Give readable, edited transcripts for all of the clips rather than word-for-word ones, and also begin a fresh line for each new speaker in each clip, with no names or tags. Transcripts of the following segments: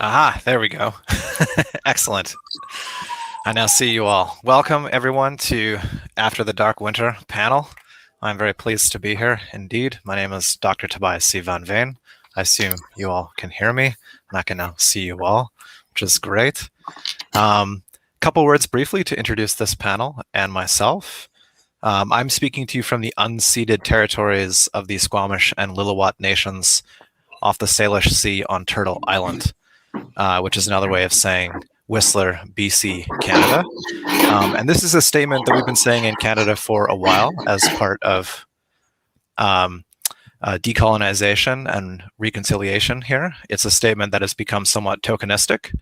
Aha, there we go. Excellent. I now see you all. Welcome, everyone, to After the Dark Winter panel. I'm very pleased to be here, indeed. My name is Dr. Tobias C. van Veen. I assume you all can hear me, and I can now see you all, which is great. Couple words briefly to introduce this panel and myself. I'm speaking to you from the unceded territories of the Squamish and Lillooet nations off the Salish Sea on Turtle Island, which is another way of saying Whistler, BC, Canada. And this is a statement that we've been saying in Canada for a while as part of decolonization and reconciliation here. It's a statement that has become somewhat tokenistic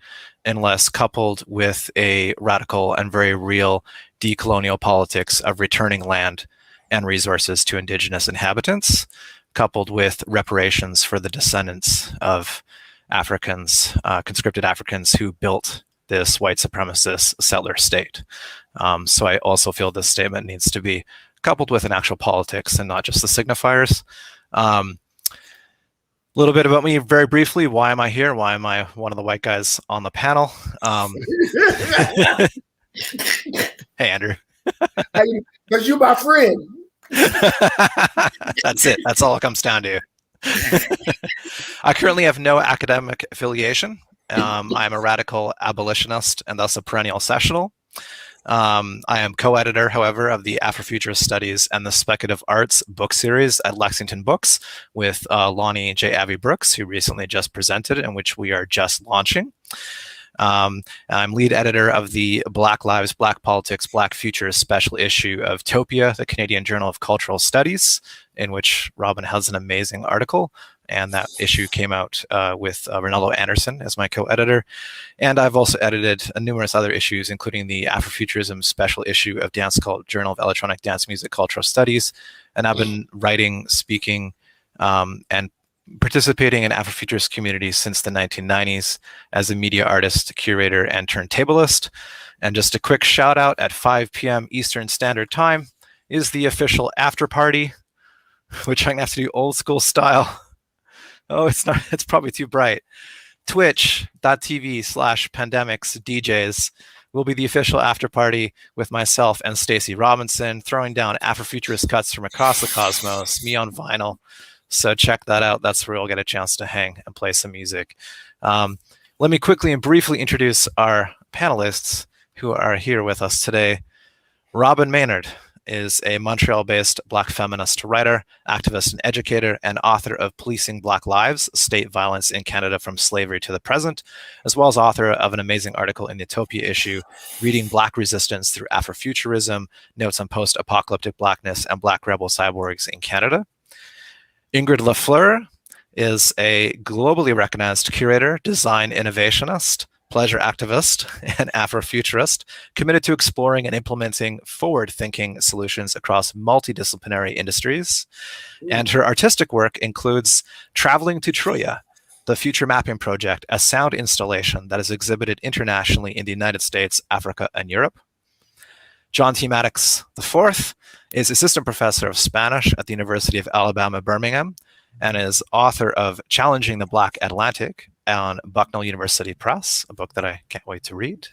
unless coupled with a radical and very real decolonial politics of returning land and resources to Indigenous inhabitants, coupled with reparations for the descendants of Africans, conscripted Africans who built this white supremacist settler state. So I also feel this statement needs to be coupled with an actual politics and not just the signifiers. A little bit about me very briefly. Why am I here? Why am I one of the white guys on the panel? Hey, Andrew.
Because you're my friend.
That's it. That's all it comes down to. I currently have no academic affiliation. I'm a radical abolitionist and thus a perennial sessional. I am co-editor, however, of the Afrofuturist Studies and the Speculative Arts book series at Lexington Books with Lonnie J. Abbey Brooks, who recently just presented, and which we are just launching. I'm lead editor of the Black Lives, Black Politics, Black Futures special issue of Utopia, the Canadian Journal of Cultural Studies, in which Robyn has an amazing article. And that issue came out with Ronaldo Anderson as my co-editor. And I've also edited numerous other issues, including the Afrofuturism special issue of Dance Cult Journal of Electronic Dance Music Cultural Studies. And I've been writing, speaking, and participating in Afrofuturist communities since the 1990s as a media artist, curator, and turntablist. And just a quick shout out, at 5 p.m. Eastern Standard Time is the official after party, which I'm gonna have to do old school style. Oh, it's probably too bright. Twitch.tv/pandemicsdjs will be the official after party with myself and Stacey Robinson, throwing down Afrofuturist cuts from across the cosmos, me on vinyl. So check that out. That's where you'll get a chance to hang and play some music. Let me quickly and briefly introduce our panelists who are here with us today. Robyn Maynard is a Montreal-based Black feminist writer, activist, and educator, and author of Policing Black Lives, State Violence in Canada from Slavery to the Present, as well as author of an amazing article in the Utopia issue, Reading Black Resistance Through Afrofuturism, Notes on Post-Apocalyptic Blackness and Black Rebel Cyborgs in Canada. Ingrid Lafleur is a globally recognized curator, design innovationist, pleasure activist, and Afrofuturist, committed to exploring and implementing forward-thinking solutions across multidisciplinary industries. And her artistic work includes Traveling to Troya, the Future Mapping Project, a sound installation that is exhibited internationally in the United States, Africa, and Europe. John T. Maddox IV is assistant professor of Spanish at the University of Alabama, Birmingham, and is author of Challenging the Black Atlantic on Bucknell University Press, a book that I can't wait to read.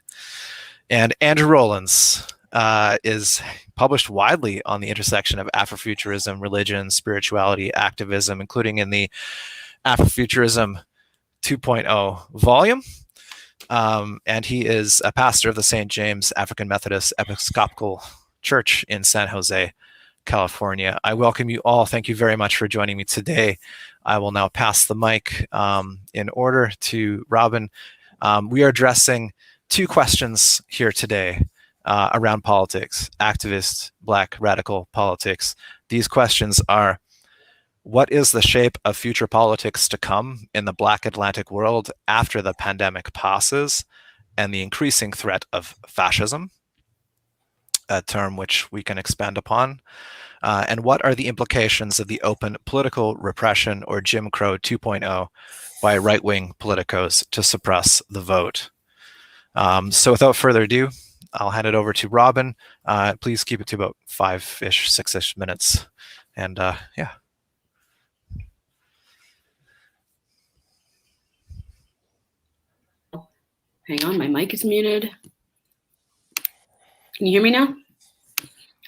And Andrew Rowlands is published widely on the intersection of Afrofuturism, religion, spirituality, activism, including in the Afrofuturism 2.0 volume. And he is a pastor of the St. James African Methodist Episcopal Church in San Jose, California. I welcome you all. Thank you very much for joining me today. I will now pass the mic in order to Robyn. We are addressing two questions here today around politics, activist, Black radical politics. These questions are: what is the shape of future politics to come in the Black Atlantic world after the pandemic passes and the increasing threat of fascism, a term which we can expand upon? And what are the implications of the open political repression, or Jim Crow 2.0, by right-wing politicos to suppress the vote? So without further ado, I'll hand it over to Robyn. Please keep it to about 5-ish, 6-ish minutes. And yeah.
Hang on, my mic is muted. Can you hear me now?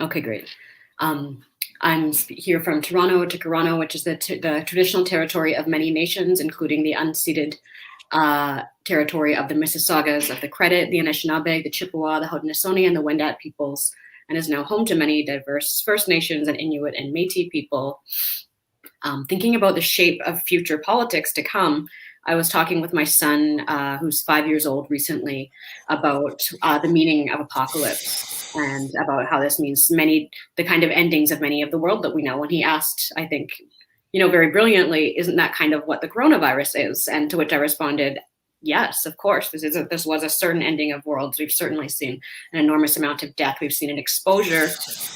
Okay, great. I'm here from Toronto, Toronto, which is the traditional territory of many nations, including the unceded territory of the Mississaugas of the Credit, the Anishinaabe, the Chippewa, the Haudenosaunee, and the Wendat peoples, and is now home to many diverse First Nations and Inuit and Métis people. Thinking about the shape of future politics to come, I was talking with my son, who's 5 years old recently, about the meaning of apocalypse and about how this means the kind of endings of many of the world that we know. And he asked, I think, very brilliantly, isn't that kind of what the coronavirus is? And to which I responded, yes, of course. This was a certain ending of worlds. We've certainly seen an enormous amount of death. We've seen an exposure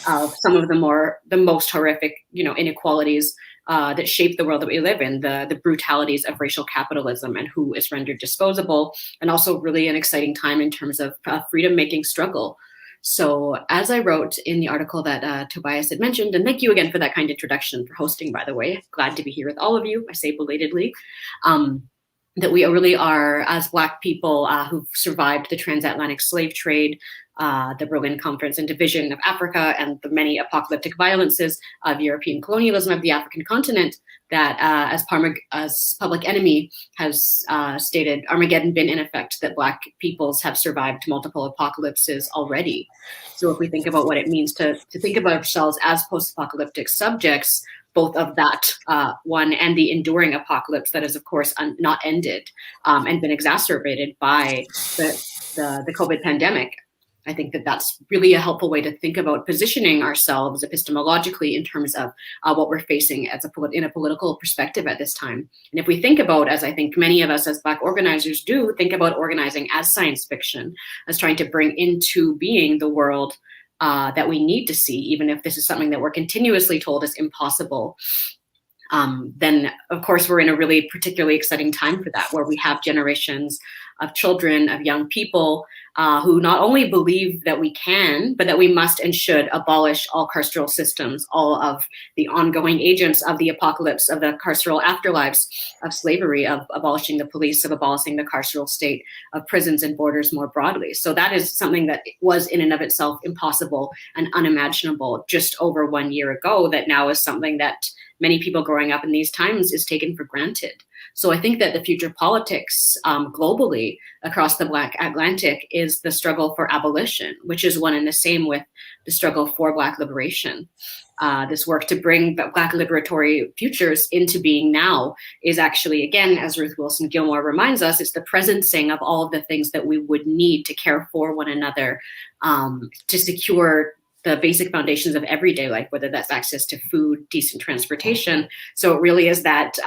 of some of the most horrific, inequalities that shape the world that we live in, the brutalities of racial capitalism and who is rendered disposable, and also really an exciting time in terms of freedom-making struggle. So as I wrote in the article that Tobias had mentioned, and thank you again for that kind introduction, for hosting, by the way, glad to be here with all of you, I say belatedly, that we really are, as Black people who've survived the transatlantic slave trade, the Berlin Conference and division of Africa, and the many apocalyptic violences of European colonialism of the African continent, that as Public Enemy has stated, Armageddon been in effect, that Black peoples have survived multiple apocalypses already. So if we think about what it means to think about ourselves as post-apocalyptic subjects, both of that one and the enduring apocalypse that is, of course, not ended and been exacerbated by the COVID pandemic, I think that that's really a helpful way to think about positioning ourselves epistemologically in terms of what we're facing in a political perspective at this time. And if we think about, as I think many of us as Black organizers do, think about organizing as science fiction, as trying to bring into being the world that we need to see, even if this is something that we're continuously told is impossible, then of course we're in a really particularly exciting time for that, where we have generations of children, of young people who not only believe that we can, but that we must and should abolish all carceral systems, all of the ongoing agents of the apocalypse, of the carceral afterlives of slavery, of abolishing the police, of abolishing the carceral state, of prisons and borders more broadly. So that is something that was in and of itself impossible and unimaginable just over 1 year ago, that now is something that many people growing up in these times is taken for granted. So I think that the future politics globally across the Black Atlantic is the struggle for abolition, which is one and the same with the struggle for Black liberation. This work to bring Black liberatory futures into being now is actually, again, as Ruth Wilson Gilmore reminds us, it's the presencing of all of the things that we would need to care for one another, to secure the basic foundations of everyday life, whether that's access to food, decent transportation. So it really is that,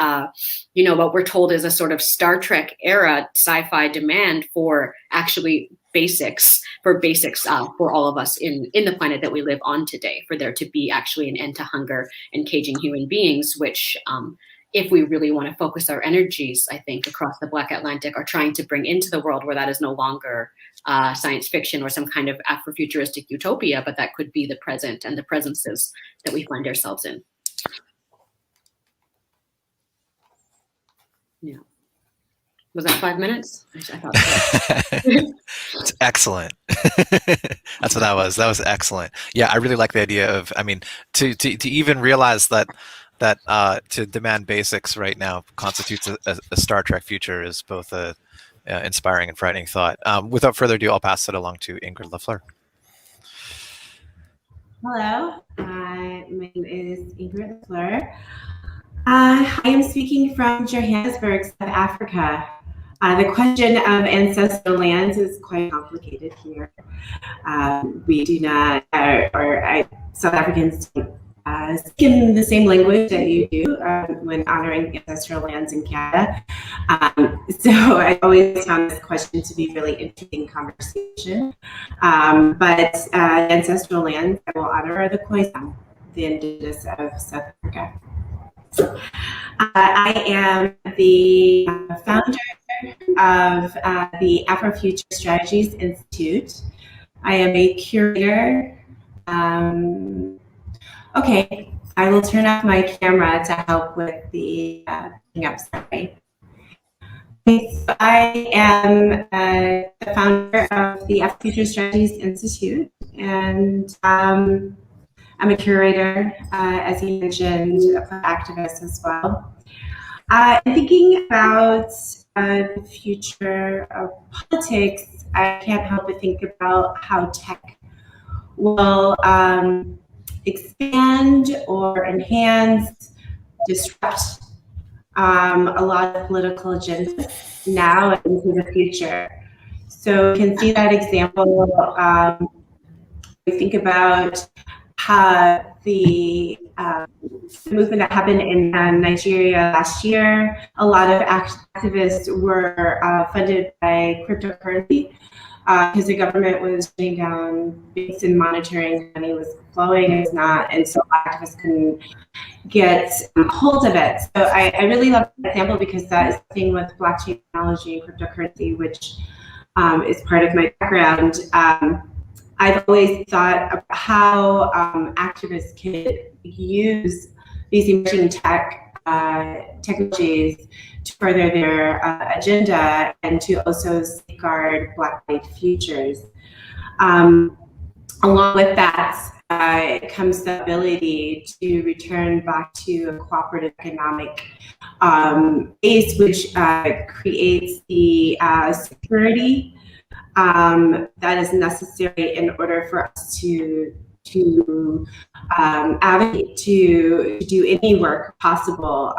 what we're told is a sort of Star Trek era sci-fi demand for actually basics for all of us in the planet that we live on today, for there to be actually an end to hunger and caging human beings, which if we really want to focus our energies, I think, across the Black Atlantic, are trying to bring into the world where that is no longer science fiction or some kind of afrofuturistic utopia, but that could be the present and the presences that we find ourselves in. Yeah. Was that 5 minutes? I thought so.
It's excellent. That's what that was. That was excellent. Yeah, I really like the idea of, to even realize that to demand basics right now constitutes a Star Trek future is both a inspiring and frightening thought. Without further ado, I'll pass it along to Ingrid Lafleur.
Hello, my name is Ingrid Lafleur. I am speaking from Johannesburg, South Africa. The question of ancestral lands is quite complicated here. We do not, South Africans don't speak in the same language that you do when honoring ancestral lands in Canada. So I always found this question to be really interesting conversation. But ancestral lands I will honor are the Khoisan, the indigenous of South Africa. I am the founder of the Afrofuture Strategies Institute. I am a curator. Okay, I will turn off my camera to help with the picking up. Sorry. So I am the founder of the Afrofuturist Strategies Institute, and I'm a curator, as you mentioned, a activist as well. Thinking about the future of politics, I can't help but think about how tech will expand or enhance, disrupt a lot of political agendas now and into the future. So we can see that example. We think about how the movement that happened in Nigeria last year. A lot of activists were funded by cryptocurrency because the government was shutting down banks and monitoring money was flowing and was not, and so activists couldn't get hold of it. So I really love that example because that is the thing with blockchain technology and cryptocurrency, which is part of my background. I've always thought about how activists could use these emerging technologies to further their agenda and to also safeguard Black-white futures. Along with that, comes the ability to return back to a cooperative economic base, which creates the security that is necessary in order for us to advocate to do any work possible.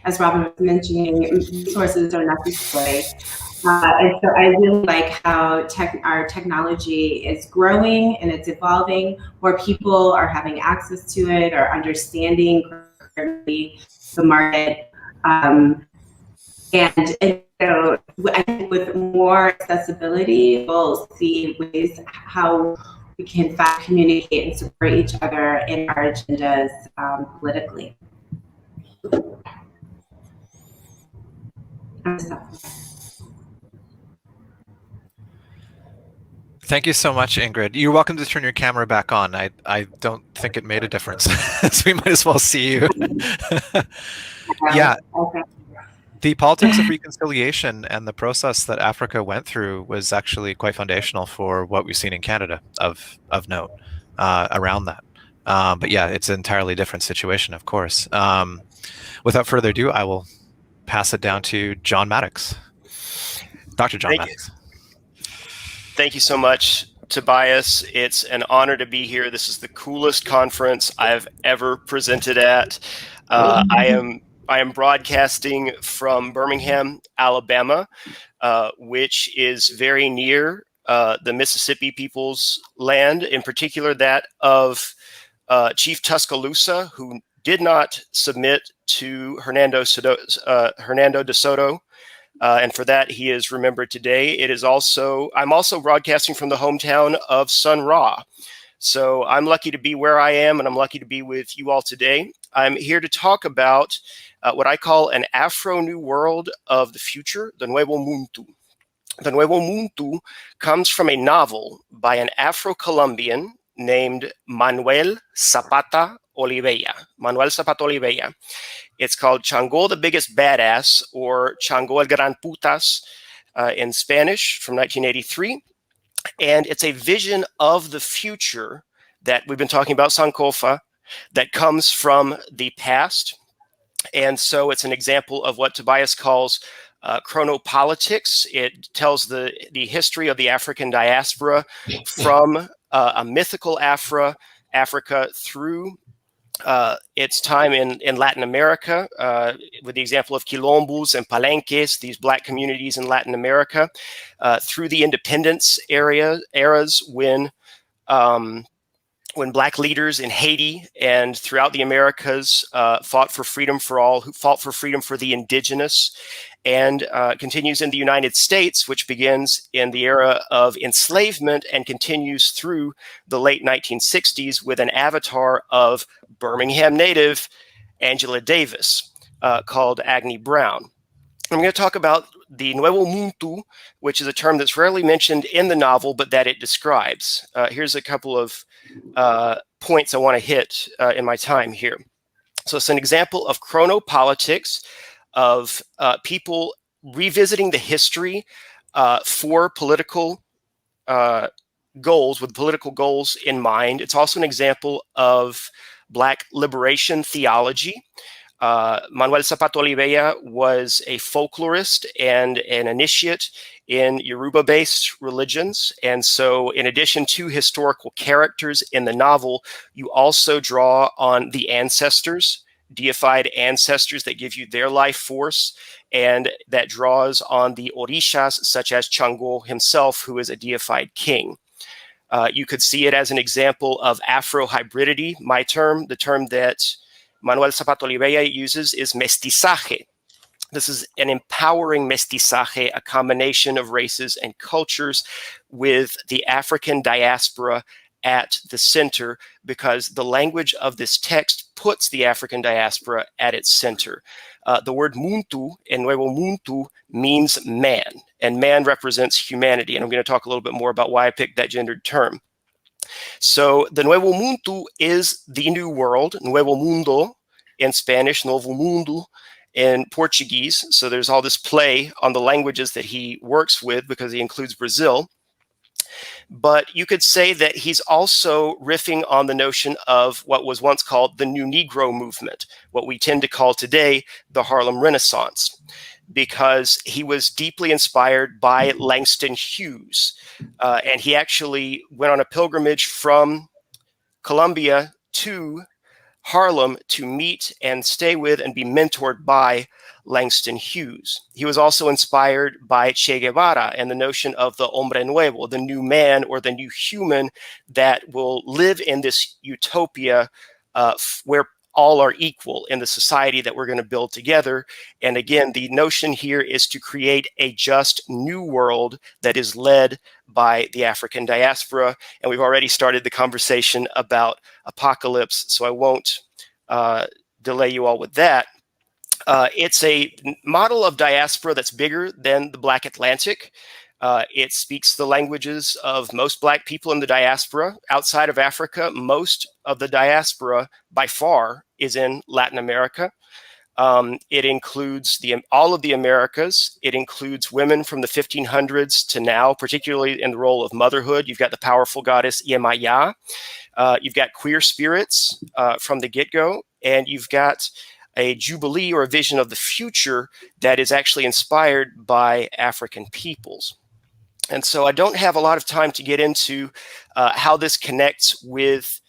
As Robyn was mentioning, resources are necessary. And so I really like how our technology is growing and it's evolving, where people are having access to it or understanding the market. And so I think with more accessibility, we'll see ways how we can in fact communicate and support each other in our agendas politically.
Thank you so much, Ingrid. You're welcome to turn your camera back on. I don't think it made a difference, so we might as well see you. Yeah.
Okay.
The politics of reconciliation and the process that Africa went through was actually quite foundational for what we've seen in Canada of note around that. But yeah, it's an entirely different situation, of course. Without further ado, I will pass it down to John Maddox. Dr. John Maddox.
Thank you so much, Tobias. It's an honor to be here. This is the coolest conference I've ever presented at. I am broadcasting from Birmingham, Alabama, which is very near the Mississippi People's land, in particular that of Chief Tuscaloosa, who did not submit to Hernando de Soto. And for that, he is remembered today. I'm also broadcasting from the hometown of Sun Ra. So I'm lucky to be where I am, and I'm lucky to be with you all today. I'm here to talk about what I call an Afro New World of the future, the Nuevo Mundo. The Nuevo Mundo comes from a novel by an Afro-Colombian named Manuel Zapata Oliveira. Manuel Zapata Oliveira. It's called Chango the Biggest Badass, or Chango el Gran Putas in Spanish, from 1983. And it's a vision of the future that we've been talking about, Sankofa, that comes from the past. And so it's an example of what Tobias calls chronopolitics. It tells the history of the African diaspora from a mythical Africa through its time in Latin America, with the example of quilombos and palenques, these Black communities in Latin America, through the independence eras when Black leaders in Haiti and throughout the Americas fought for freedom for all, who fought for freedom for the indigenous, and continues in the United States, which begins in the era of enslavement and continues through the late 1960s with an avatar of Birmingham native Angela Davis called Agni Brown. I'm going to talk about the Nuevo Mundo, which is a term that's rarely mentioned in the novel, but that it describes. Here's a couple of points I want to hit in my time here. So it's an example of chronopolitics, of people revisiting the history for political goals, with political goals in mind. It's also an example of Black liberation theology. Manuel Zapato Oliveira was a folklorist and an initiate in Yoruba-based religions. And so in addition to historical characters in the novel, you also draw on the ancestors, deified ancestors that give you their life force, and that draws on the orishas, such as Chango himself, who is a deified king. You could see it as an example of Afro-hybridity. My term, the term that Manuel Zapato Oliveira uses, is mestizaje. This is an empowering mestizaje, a combination of races and cultures with the African diaspora at the center, because the language of this text puts the African diaspora at its center. The word muntu, en nuevo muntu, means man, and man represents humanity. And I'm going to talk a little bit more about why I picked that gendered term. So the nuevo muntu is the new world, nuevo mundo in Spanish, novo mundo in Portuguese. So there's all this play on the languages that he works with, because he includes Brazil. But you could say that he's also riffing on the notion of what was once called the New Negro movement, what we tend to call today the Harlem Renaissance, because he was deeply inspired by Langston Hughes. And he actually went on a pilgrimage from Colombia to Harlem to meet and stay with and be mentored by Langston Hughes. He was also inspired by Che Guevara and the notion of the hombre nuevo, the new man or the new human that will live in this utopia where all are equal in the society that we're going to build together. And again, the notion here is to create a just new world that is led by the African diaspora. And we've already started the conversation about apocalypse, so I won't delay you all with that. It's a model of diaspora that's bigger than the Black Atlantic. It speaks the languages of most Black people in the diaspora. Outside of Africa, most of the diaspora by far is in Latin America. It includes all of the Americas. It includes women from the 1500s to now, particularly in the role of motherhood. You've got the powerful goddess Yemaya. You've got queer spirits from the get-go, and you've got a jubilee or a vision of the future that is actually inspired by African peoples. And so I don't have a lot of time to get into how this connects with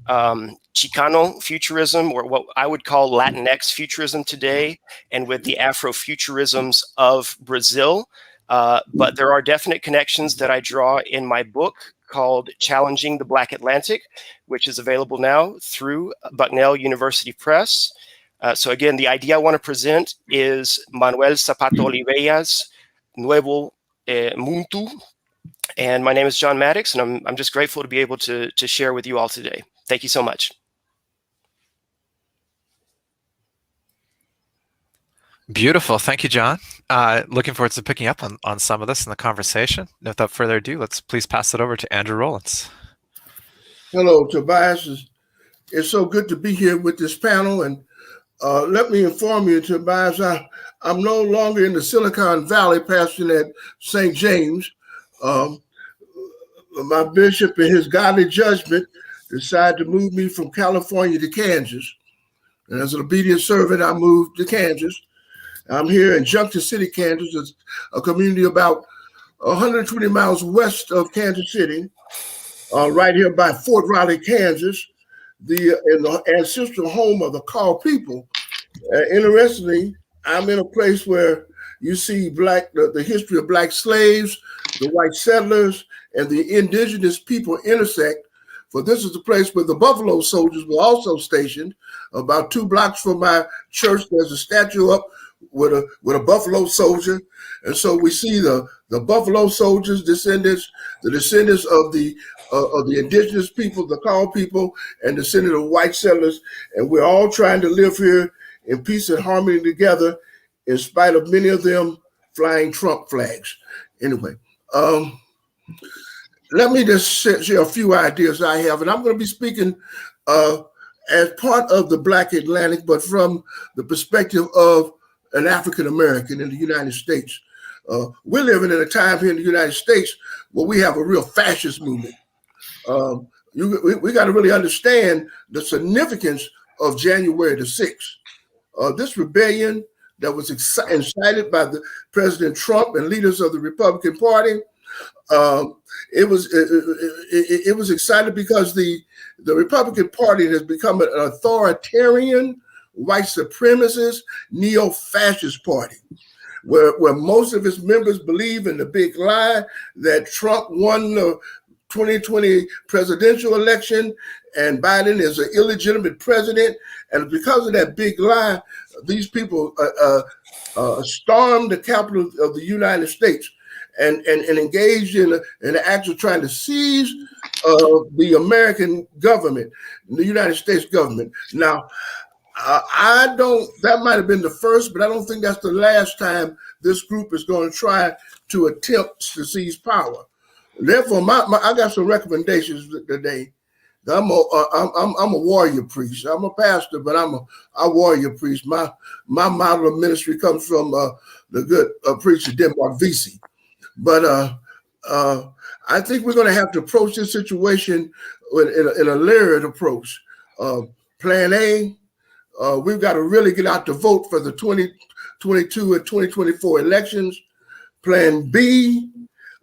Chicano futurism, or what I would call Latinx futurism today, and with the Afrofuturisms of Brazil. But there are definite connections that I draw in my book called Challenging the Black Atlantic, which is available now through Bucknell University Press. So again, the idea I want to present is Manuel Zapato Oliveira's Nuevo Muntu. And my name is John Maddox, and I'm just grateful to be able to share with you all today. Thank you so much.
Beautiful. Thank you, John. Looking forward to picking up on some of this in the conversation. And without further ado, let's please pass it over to Andrew Rollins.
Hello, Tobias. It's so good to be here with this panel. And let me inform you, Tobias, I'm no longer in the Silicon Valley pastoring at St. James. My bishop, in his godly judgment, decided to move me from California to Kansas. And as an obedient servant, I moved to Kansas. I'm here in Junction City, Kansas. It's a community about 120 miles west of Kansas City, right here by Fort Riley, Kansas, the ancestral home of the Kaw people. Interestingly, I'm in a place where you see the history of Black slaves, the white settlers, and the indigenous people intersect. For this is the place where the Buffalo Soldiers were also stationed. About 2 blocks from my church, there's a statue up with a Buffalo Soldier. And so we see the Buffalo Soldiers, the descendants of the indigenous people, the Kaw people, and descendants of white settlers. And we're all trying to live here in peace and harmony together, in spite of many of them flying Trump flags. Anyway, let me just share a few ideas I have. And I'm going to be speaking as part of the Black Atlantic, but from the perspective of an African American in the United States. We're living in a time here in the United States where we have a real fascist movement. We got to really understand the significance of January the 6th. This rebellion that was incited by the President Trump and leaders of the Republican Party, it was excited because the Republican Party has become an authoritarian, white supremacist, neo-fascist party, where most of its members believe in the big lie that Trump won the 2020 presidential election and Biden is an illegitimate president. And because of that big lie, these people stormed the Capitol of the United States and engaged in the act of trying to seize the American government, the United States government. Now, that might have been the first, but I don't think that's the last time this group is going to try to attempt to seize power. Therefore, I got some recommendations today. I'm a warrior priest. I'm a pastor, but I'm a warrior priest. My model of ministry comes from the good preacher Denmark Vesey. But I think we're going to have to approach this situation in a layered approach. Plan A, we've got to really get out to vote for the 2022 and 2024 elections. Plan B,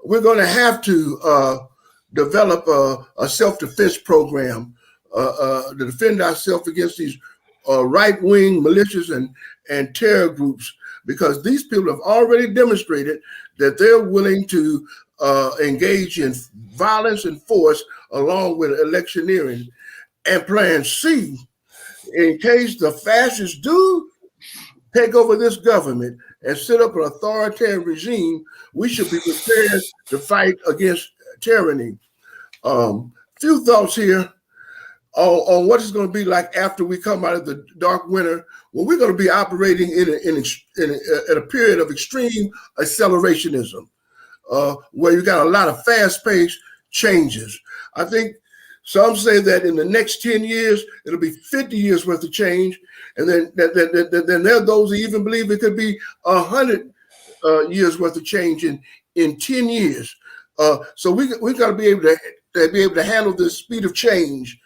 we're going to have to develop a self-defense program to defend ourselves against these right-wing militias and terror groups, because these people have already demonstrated that they're willing to engage in violence and force along with electioneering. And Plan C, in case the fascists do take over this government and set up an authoritarian regime, we should be prepared to fight against tyranny. Few thoughts here on what it's going to be like after we come out of the dark winter. Well, we're going to be operating in a period of extreme accelerationism, where you got a lot of fast-paced changes. I think some say that in the next 10 years, it'll be 50 years worth of change. And then there are those who even believe it could be 100 years worth of change in 10 years. So we've got to be able to handle this speed of change.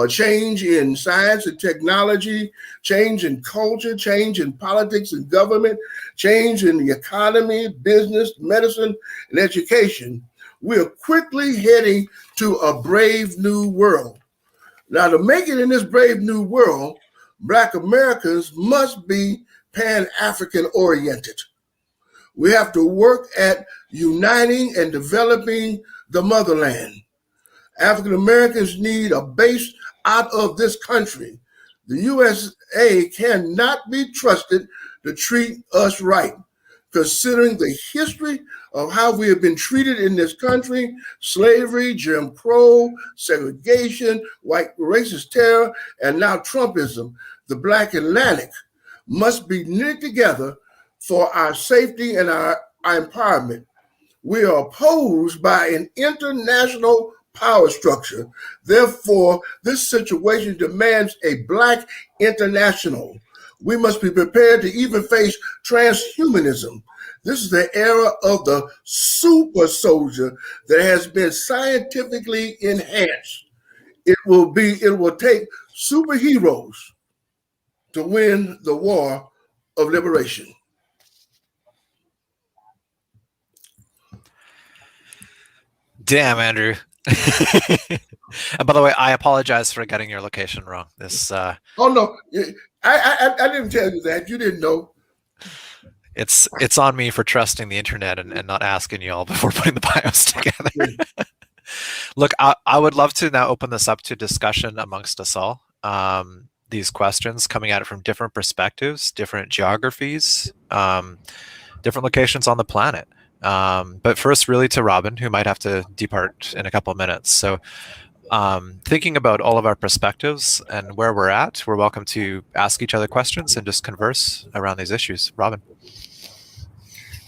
Change in science and technology, change in culture, change in politics and government, change in the economy, business, medicine, and education. We are quickly heading to a brave new world. Now, to make it in this brave new world, Black Americans must be Pan-African oriented. We have to work at uniting and developing the motherland. African Americans need a base out of this country. The USA cannot be trusted to treat us right, considering the history of how we have been treated in this country: slavery, Jim Crow, segregation, white racist terror, and now Trumpism. The Black Atlantic must be knit together for our safety and our empowerment. We are opposed by an international power structure. Therefore, this situation demands a Black international. We must be prepared to even face transhumanism. This is the era of the super soldier that has been scientifically enhanced. It will take superheroes to win the war of liberation.
Damn, Andrew. And by the way, I apologize for getting your location wrong. This
Oh no, I didn't tell you that. You didn't know.
It's on me for trusting the internet and not asking you all before putting the bios together. Look, I would love to now open this up to discussion amongst us all. These questions coming at it from different perspectives, different geographies, different locations on the planet. But first, really to Robyn, who might have to depart in a couple of minutes. So thinking about all of our perspectives and where we're at, we're welcome to ask each other questions and just converse around these issues. Robyn.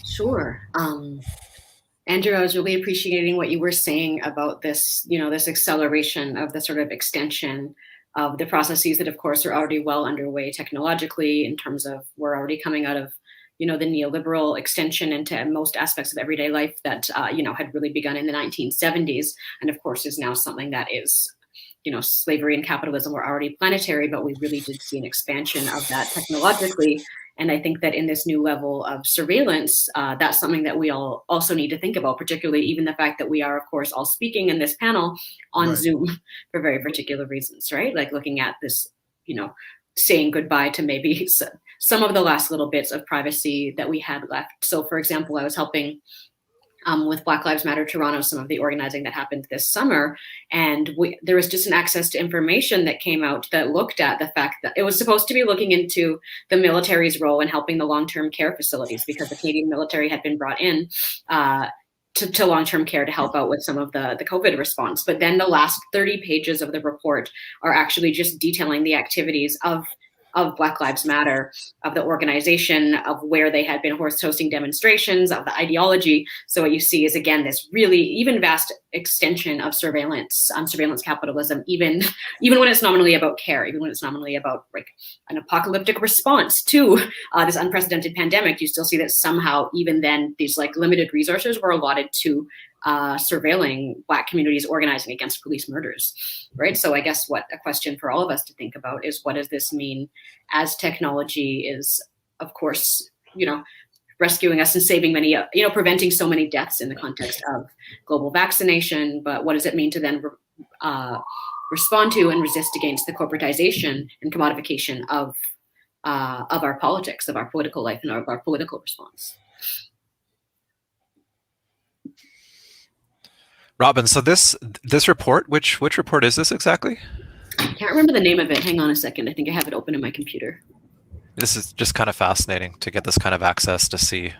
Sure. Andrew, I was really appreciating what you were saying about this, this acceleration of the sort of extension of the processes that, of course, are already well underway technologically, in terms of we're already coming out of the neoliberal extension into most aspects of everyday life that, had really begun in the 1970s. And of course is now something that is, slavery and capitalism were already planetary, but we really did see an expansion of that technologically. And I think that in this new level of surveillance, that's something that we all also need to think about, particularly even the fact that we are, of course, all speaking in this panel on
Right.
Zoom for very particular reasons, right? Like looking at this, saying goodbye to maybe some of the last little bits of privacy that we had left. So for example, I was helping with Black Lives Matter Toronto, some of the organizing that happened this summer. And there was just an access to information that came out that looked at the fact that it was supposed to be looking into the military's role in helping the long-term care facilities, because the Canadian military had been brought in to long-term care to help out with some of the COVID response. But then the last 30 pages of the report are actually just detailing the activities of Black Lives Matter, of the organization, of where they had been hosting demonstrations, of the ideology. So what you see is, again, this really even vast extension of surveillance capitalism, even when it's nominally about care, even when it's nominally about like an apocalyptic response to this unprecedented pandemic, you still see that somehow even then these like limited resources were allotted to surveilling Black communities organizing against police murders, right? So I guess what a question for all of us to think about is, what does this mean as technology is, of course, rescuing us and saving many, preventing so many deaths in the context of global vaccination, but what does it mean to then respond to and resist against the corporatization and commodification of our politics, of our political life and of our political response?
Robyn, so this report, which report is this exactly?
I can't remember the name of it. Hang on a second. I think I have it open in my computer.
This is just kind of fascinating to get this kind of access to see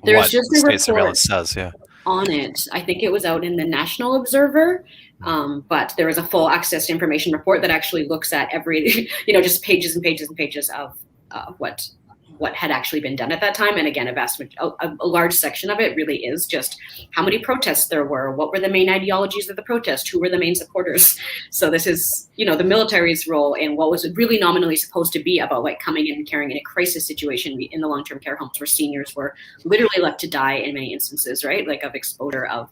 There's
what
just a
state
report
surveillance says. Yeah.
On it. I think it was out in the National Observer, but there is a full access to information report that actually looks at every, just pages and pages and pages of what had actually been done at that time. And again, a large section of it really is just how many protests there were, what were the main ideologies of the protest, who were the main supporters. So this is, the military's role in what was really nominally supposed to be about like coming in and caring in a crisis situation in the long-term care homes where seniors were literally left to die in many instances, right? Like of exposure of,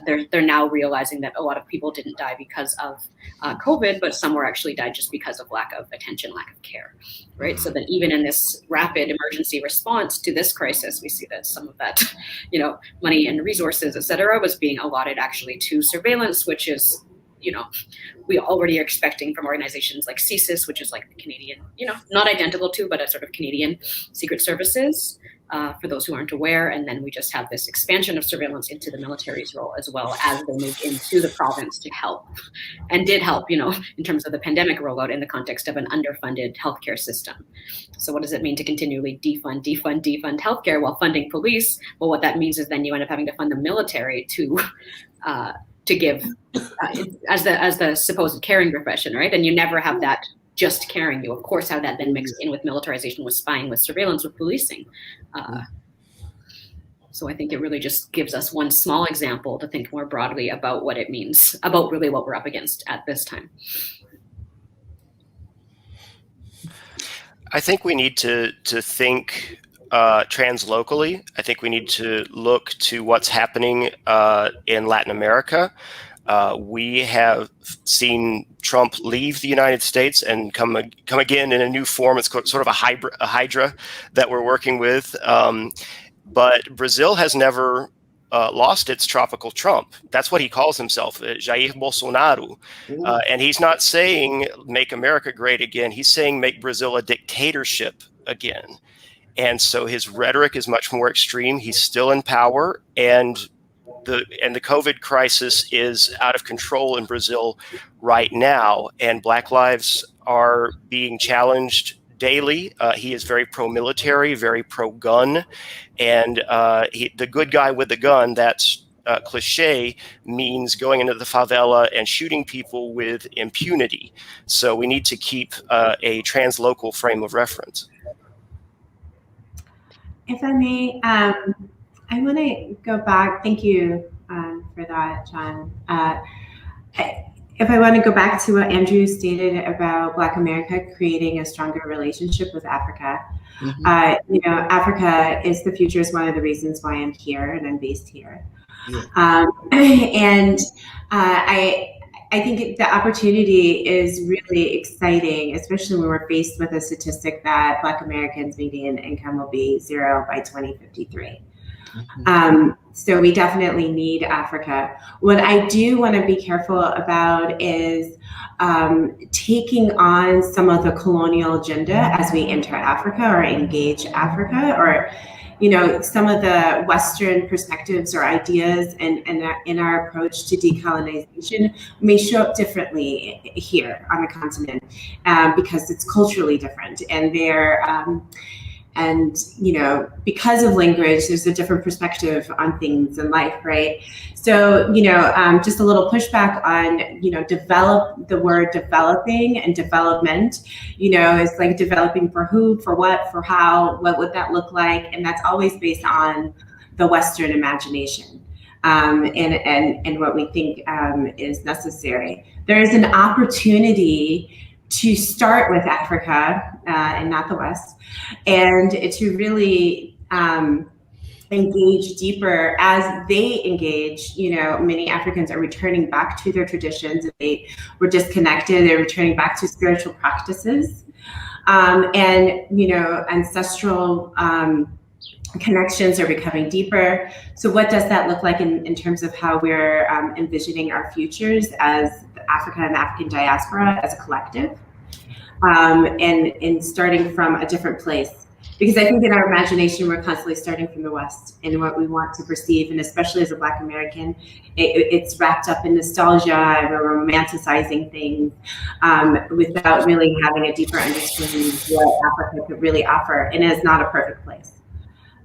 they're now realizing that a lot of people didn't die because of COVID, but some were actually died just because of lack of attention, lack of care, right? So that even in this rapid emergency response to this crisis, we see that some of that, money and resources, et cetera, was being allotted actually to surveillance, which is, we already are expecting from organizations like CSIS, which is like the Canadian, not identical to, but a sort of Canadian secret services, for those who aren't aware. And then we just have this expansion of surveillance into the military's role as well as they moved into the province to help, and did help, in terms of the pandemic rollout in the context of an underfunded healthcare system. So what does it mean to continually defund healthcare while funding police? Well, what that means is then you end up having to fund the military to give as the supposed caring profession, right? And you never have that just caring. You of course have that then mixed in with militarization, with spying, with surveillance, with policing. So I think it really just gives us one small example to think more broadly about what it means, about really what we're up against at this time.
I think we need to think translocally. I think we need to look to what's happening in Latin America. We have seen Trump leave the United States and come again in a new form. It's sort of a hydra that we're working with. But Brazil has never lost its tropical Trump. That's what he calls himself, Jair Bolsonaro. And he's not saying make America great again. He's saying make Brazil a dictatorship again. And so his rhetoric is much more extreme. He's still in power, and the COVID crisis is out of control in Brazil right now, and Black lives are being challenged daily. He is very pro-military, very pro-gun, and the good guy with the gun, that's cliche, means going into the favela and shooting people with impunity. So we need to keep a translocal frame of reference.
If I may, I want to go back. Thank you for that, John. if I want to go back to what Andrew stated about Black America creating a stronger relationship with Africa, Africa is the future is one of the reasons why I'm here and I'm based here. Yeah. I think the opportunity is really exciting, especially when we're faced with a statistic that Black Americans' median income will be 0 by 2053. So we definitely need Africa. What I do want to be careful about is taking on some of the colonial agenda as we enter Africa or engage Africa, or some of the Western perspectives or ideas and in our approach to decolonization may show up differently here on the continent because it's culturally different, and because of language, there's a different perspective on things in life, right? So, just a little pushback on, develop the word developing and development, it's like developing for who, for what, for how, what would that look like? And that's always based on the Western imagination and what we think is necessary. There is an opportunity to start with Africa and not the West, and to really engage deeper as they engage. Many Africans are returning back to their traditions. They were disconnected. They're returning back to spiritual practices, and ancestral connections are becoming deeper. So what does that look like in terms of how we're envisioning our futures as Africa and the African diaspora as a collective, and starting from a different place? Because I think in our imagination, we're constantly starting from the West and what we want to perceive, and especially as a Black American, it's wrapped up in nostalgia, and we're romanticizing things without really having a deeper understanding of what Africa could really offer, and it's not a perfect place.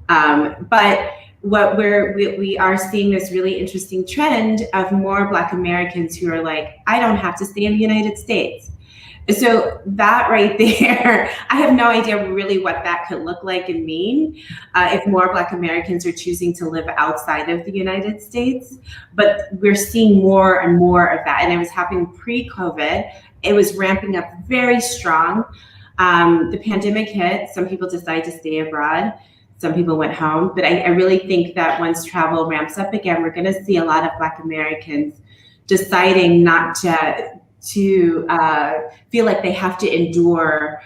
But what we are seeing this really interesting trend of more Black Americans who are like, I don't have to stay in the United States. So that right there, I have no idea really what that could look like and mean if more Black Americans are choosing to live outside of the United States. But we're seeing more and more of that. And it was happening pre-COVID. It was ramping up very strong. The pandemic hit. Some people decided to stay abroad. Some people went home. But I really think that once travel ramps up again, we're going to see a lot of Black Americans deciding not to feel like they have to endure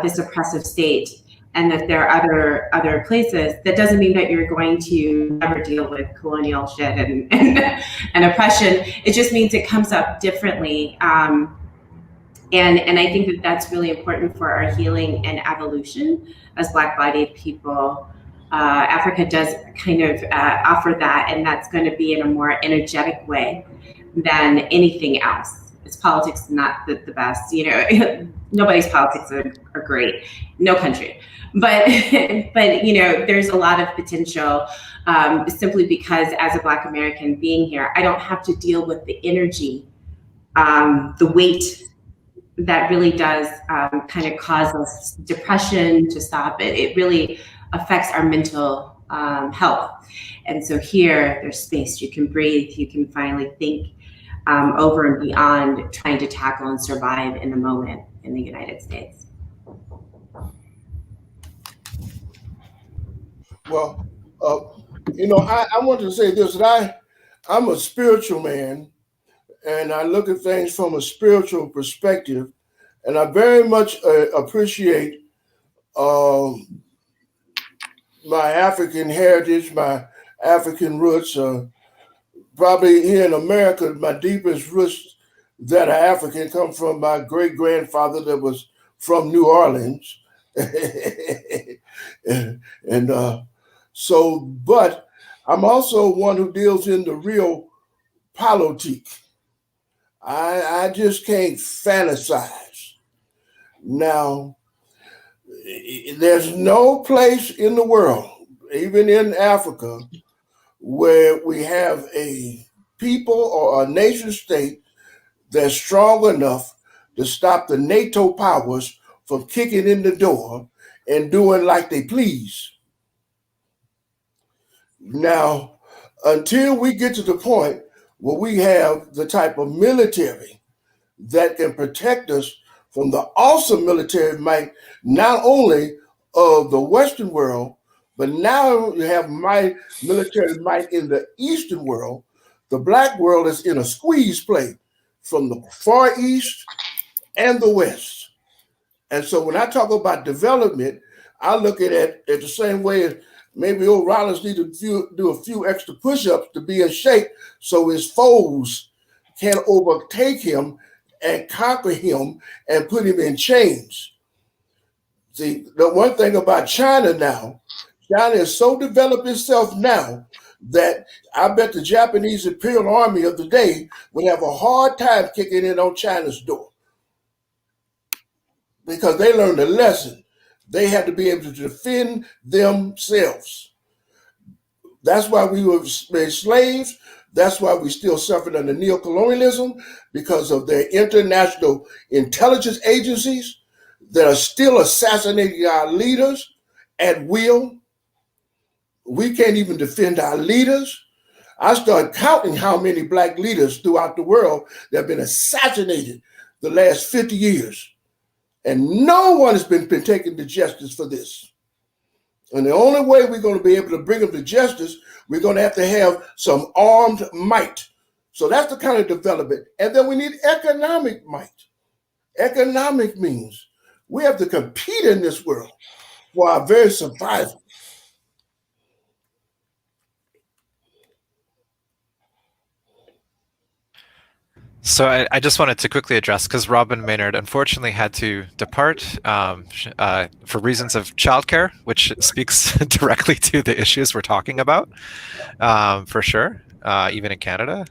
this oppressive state, and that there are other places. That doesn't mean that you're going to never deal with colonial shit and oppression. It just means it comes up differently. And I think that that's really important for our healing and evolution as Black-bodied people. Africa does kind of offer that, and that's going to be in a more energetic way than anything else. Its politics is not the best, nobody's politics are great, no country, but there's a lot of potential simply because as a Black American being here, I don't have to deal with the energy, the weight that really does kind of cause us depression to stop it. It really affects our mental health. And so here there's space, you can breathe, you can finally think over and beyond trying to tackle and survive in the moment in the United States.
Well, I want to say this, that I'm a spiritual man, and I look at things from a spiritual perspective, and I very much appreciate my African heritage, my African roots. Probably here in America, my deepest roots that are African come from my great-grandfather that was from New Orleans. But I'm also one who deals in the real politique. I just can't fantasize. Now, there's no place in the world, even in Africa, where we have a people or a nation state that's strong enough to stop the NATO powers from kicking in the door and doing like they please. Now, until we get to the point where we have the type of military that can protect us from the awesome military might, not only of the Western world, but now you have military might in the Eastern world. The Black world is in a squeeze play from the Far East and the West. And so when I talk about development, I look at it the same way as maybe old Rollins need to do a few extra push-ups to be in shape so his foes can overtake him and conquer him and put him in chains. See, the one thing about China now, China is so developed itself now that I bet the Japanese Imperial Army of the day would have a hard time kicking in on China's door, because they learned a lesson. They had to be able to defend themselves. That's why we were made slaves. That's why we still suffered under neocolonialism, because of their international intelligence agencies that are still assassinating our leaders at will. We can't even defend our leaders. I started counting how many Black leaders throughout the world that have been assassinated the last 50 years. And no one has been taken to justice for this. And the only way we're going to be able to bring them to justice, we're going to have some armed might. So that's the kind of development. And then we need economic might. Economic means we have to compete in this world for our very survival.
So I just wanted to quickly address, because Robyn Maynard unfortunately had to depart for reasons of childcare, which speaks directly to the issues we're talking about, for sure. Even in Canada,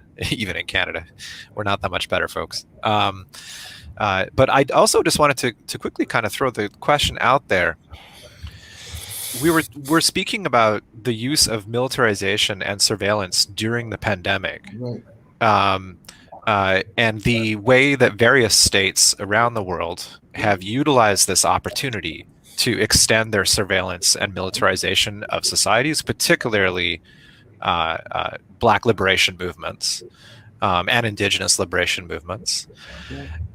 we're not that much better, folks. But I also just wanted to quickly kind of throw the question out there. We're speaking about the use of militarization and surveillance during the pandemic.
Right.
And the way that various states around the world have utilized this opportunity to extend their surveillance and militarization of societies, particularly Black liberation movements and Indigenous liberation movements.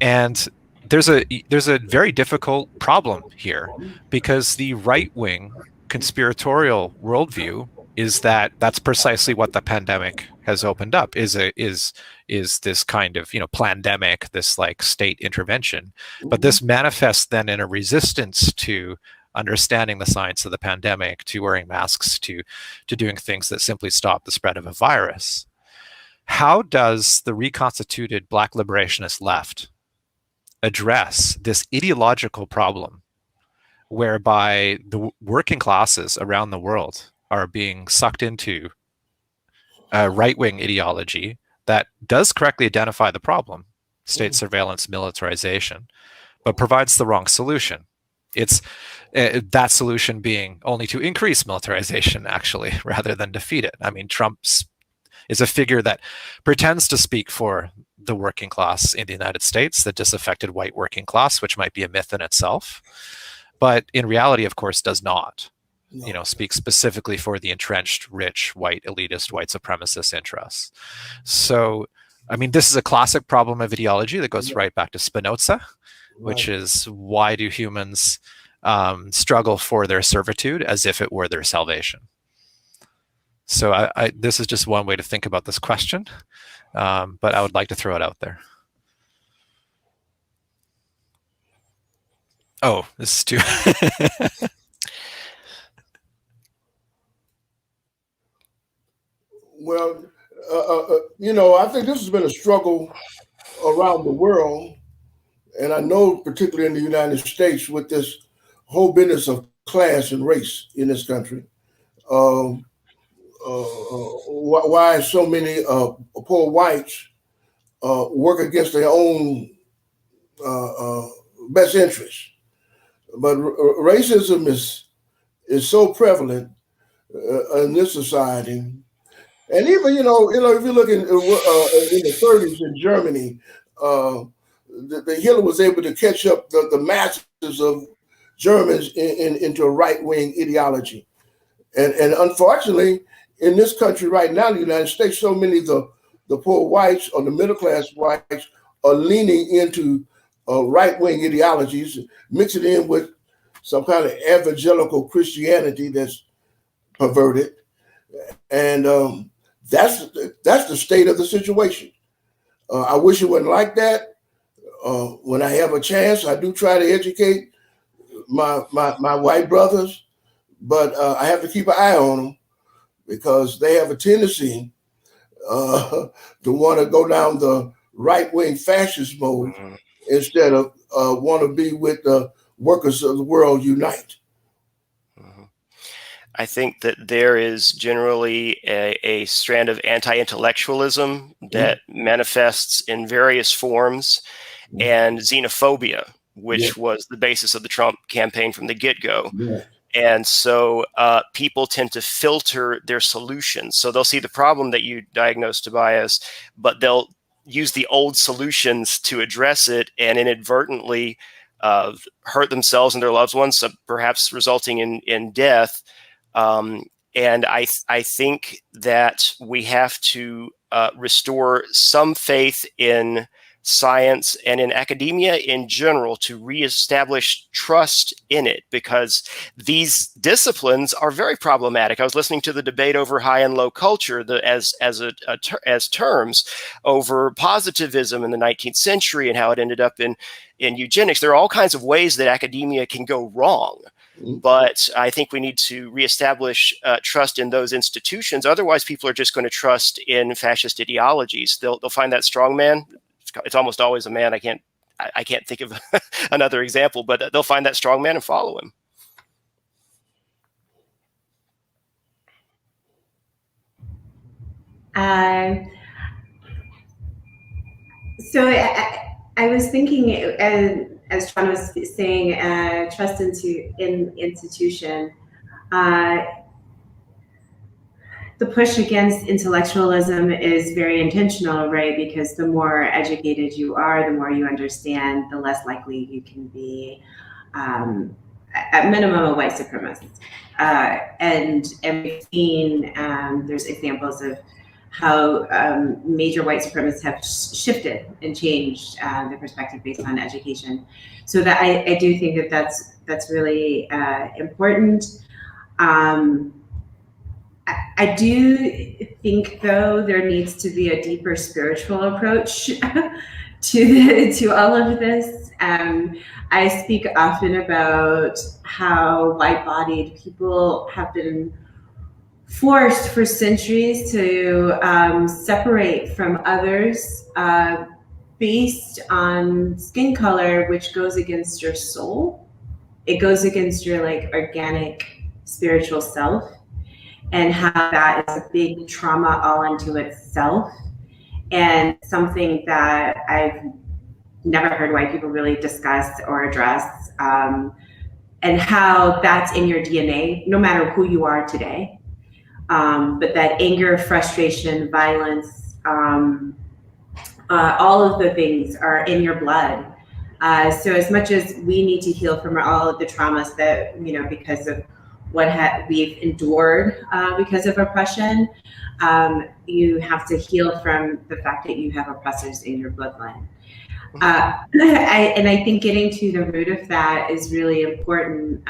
And there's a very difficult problem here, because the right-wing conspiratorial worldview is that that's precisely what the pandemic has opened up, is this kind of, plandemic, this like state intervention. But this manifests then in a resistance to understanding the science of the pandemic, to wearing masks, to doing things that simply stop the spread of a virus. How does the reconstituted Black liberationist left address this ideological problem whereby the working classes around the world are being sucked into a right-wing ideology that does correctly identify the problem, state surveillance, militarization, but provides the wrong solution? It's that solution being only to increase militarization, actually, rather than defeat it. I mean, Trump is a figure that pretends to speak for the working class in the United States, the disaffected white working class, which might be a myth in itself, but in reality, of course, does not. Speak specifically for the entrenched, rich, white, elitist, white supremacist interests. So, I mean, this is a classic problem of ideology that goes right back to Spinoza, which is, why do humans struggle for their servitude as if it were their salvation? So this is just one way to think about this question, but I would like to throw it out there. Oh, this is too...
Well, I think this has been a struggle around the world, and I know particularly in the United States with this whole business of class and race in this country. Why so many poor whites work against their own best interests. But racism is so prevalent in this society. And even, if you look in the 30s in Germany, the Hitler was able to catch up the masses of Germans into a right-wing ideology. And unfortunately, in this country right now, the United States, so many of the poor whites or the middle-class whites are leaning into right-wing ideologies, mix it in with some kind of evangelical Christianity that's perverted, and that's the state of the situation. I wish it wasn't like that. When I have a chance, I do try to educate my white brothers, but I have to keep an eye on them because they have a tendency to want to go down the right-wing fascist mode instead of want to be with the workers of the world unite.
I think that there is generally a strand of anti-intellectualism that manifests in various forms, and xenophobia, which was the basis of the Trump campaign from the get-go. And so people tend to filter their solutions. So they'll see the problem that you diagnosed, Tobias, but they'll use the old solutions to address it and inadvertently hurt themselves and their loved ones, perhaps resulting in death. And I think that we have to restore some faith in science and in academia in general to reestablish trust in it, because these disciplines are very problematic. I was listening to the debate over high and low culture as terms over positivism in the 19th century and how it ended up in eugenics. There are all kinds of ways that academia can go wrong. But I think we need to reestablish trust in those institutions. Otherwise, people are just going to trust in fascist ideologies. They'll find that strong man. It's almost always a man. I can't think of another example, but they'll find that strong man and follow him.
So I was thinking, as John was saying, trust in institution. The push against intellectualism is very intentional, right? Because the more educated you are, the more you understand, the less likely you can be, at minimum, a white supremacist. And we've seen there's examples of how major white supremacists have shifted and changed their perspective based on education. So that I do think that's really important. I do think, though, there needs to be a deeper spiritual approach to all of this. I speak often about how white-bodied people have been forced for centuries to separate from others based on skin color, which goes against your soul. It goes against your organic spiritual self, and how that is a big trauma all unto itself, and something that I've never heard white people really discuss or address, and how that's in your DNA, no matter who you are today. But that anger, frustration, violence, all of the things are in your blood. So as much as we need to heal from all of the traumas that, because of what we've endured because of oppression, you have to heal from the fact that you have oppressors in your bloodline. I think getting to the root of that is really important.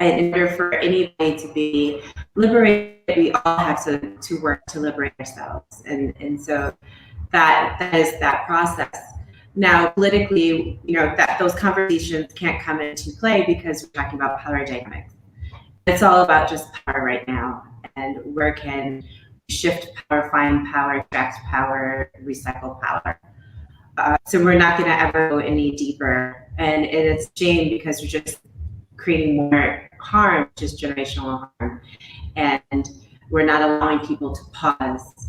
In order for anybody to be liberated, we all have to work to liberate ourselves. And so that is that process. Now, politically, those conversations can't come into play because we're talking about power dynamics. It's all about just power right now, and where can we shift power, find power, extract power, recycle power. So we're not going to ever go any deeper, and it's a shame because we're just creating more harm, just generational harm, and we're not allowing people to pause